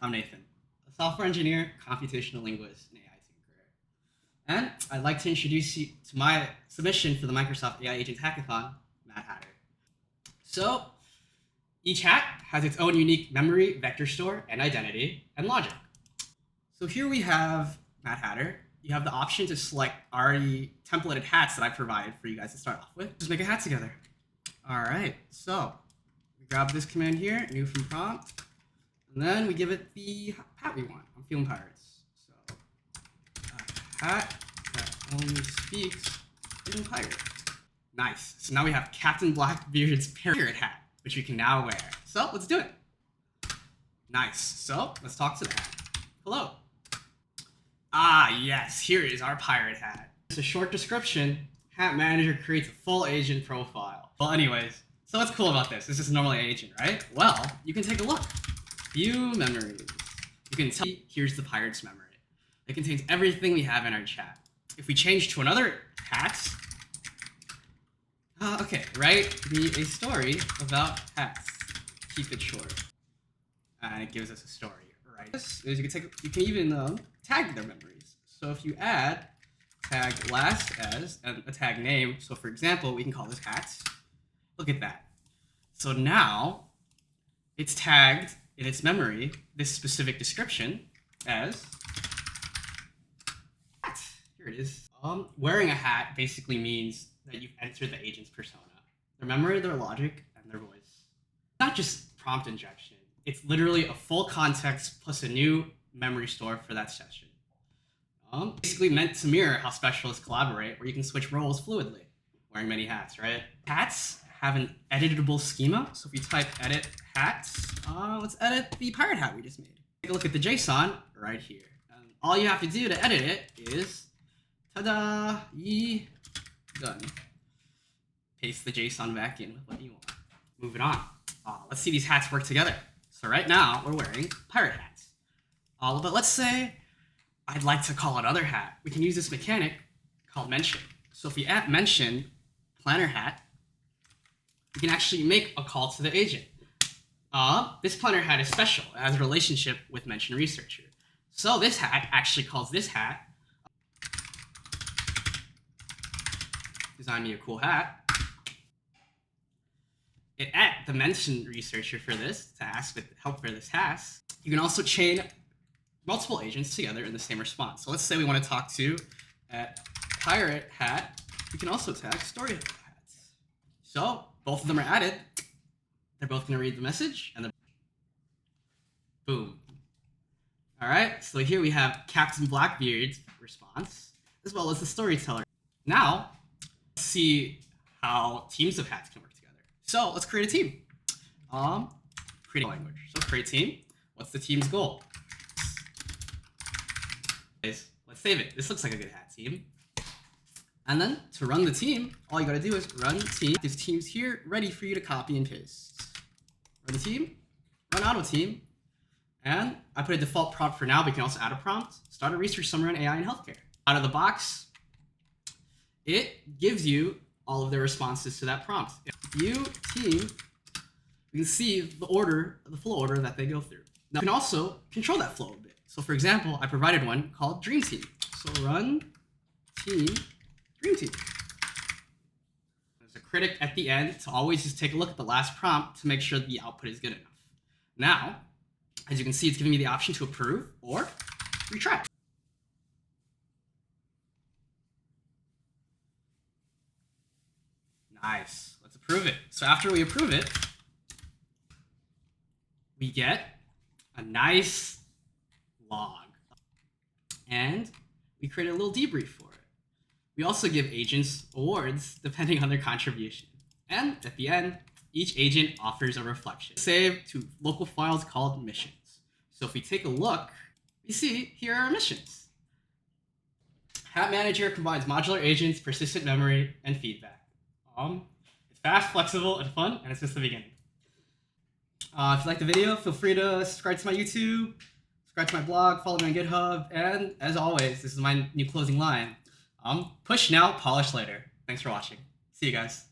I'm Nathan, a software engineer, computational linguist, and AI tinkerer. And I'd like to introduce you to my submission for the Microsoft AI Agents Hackathon, Mad Hatter. So, each hat has its own unique memory, vector store, and identity, and logic. So here we have Mad Hatter. You have the option to select already templated hats that I provided for you guys to start off with. Just make a hat together. All right, so we grab this command here, new from prompt, and then we give it the hat we want. I'm feeling pirates. So a hat that only speaks in pirate. Nice. So now we have Captain Blackbeard's pirate hat, which we can now wear. So let's do it. Nice. So let's talk to the hat. Hello. Ah, yes, here is our pirate hat. It's a short description. Hat Manager creates a full agent profile. Well, anyways, so what's cool about this? This is normally an agent, right? Well, you can take a look. View memories. You can tell, here's the pirate's memory. It contains everything we have in our chat. If we change to another hat, okay, write me a story about hats. Keep it short. And it gives us a story, right? You can even tag their memories. So if you add tag last as and a tag name, so for example, we can call this hats. Look at that. So now it's tagged in its memory this specific description as hat. Here it is. Wearing a hat basically means that you've entered the agent's persona, their memory, their logic, and their voice. It's not just prompt injection. It's literally a full context plus a new memory store for that session. Basically meant to mirror how specialists collaborate, where you can switch roles fluidly, wearing many hats, right? Hats have an editable schema. So if we type edit hats, let's edit the pirate hat we just made. Take a look at the JSON right here. All you have to do to edit it is, ta-da, done. Paste the JSON back in with what you want. Moving on. Let's see these hats work together. So right now, we're wearing pirate hats. But let's say I'd like to call another hat. We can use this mechanic called mention. So if we add mention planner hat, we can actually make a call to the agent. This planner hat is special. It has a relationship with mention researcher. So this hat actually calls this hat, design me a cool hat. It add the mention researcher for this to ask with help for this task. You can also chain multiple agents together in the same response. So let's say we want to talk to at pirate hat. We can also tag story hats. So both of them are added. They're both going to read the message and then boom. All right. So here we have Captain Blackbeard's response as well as the storyteller. Now let's see how teams of hats can work together. So let's create a team. Create a language. So create team. What's the team's goal? Let's save it. This looks like a good hat team. And then to run the team, all you gotta do is run team. This team's here, ready for you to copy and paste. Run the team, run auto team, and I put a default prompt for now, but you can also add a prompt. Start a research summary on AI in healthcare. Out of the box, it gives you all of the responses to that prompt. View team, you can see the order, the flow order that they go through. Now you can also control that flow a bit. So for example, I provided one called Dream Team. So run team, Dream Team. There's a critic at the end to always just take a look at the last prompt to make sure the output is good enough. Now, as you can see, it's giving me the option to approve or retry. Nice, let's approve it. So after we approve it, we get a nice log, and we create a little debrief for it. We also give agents awards depending on their contribution. And at the end, each agent offers a reflection. Save to local files called missions. So if we take a look, we see here are our missions. Hat Manager combines modular agents, persistent memory, and feedback. It's fast, flexible, and fun, and it's just the beginning. If you like the video, feel free to subscribe to my YouTube, subscribe to my blog, follow me on GitHub, and as always, this is my new closing line. Push now, polish later. Thanks for watching. See you guys.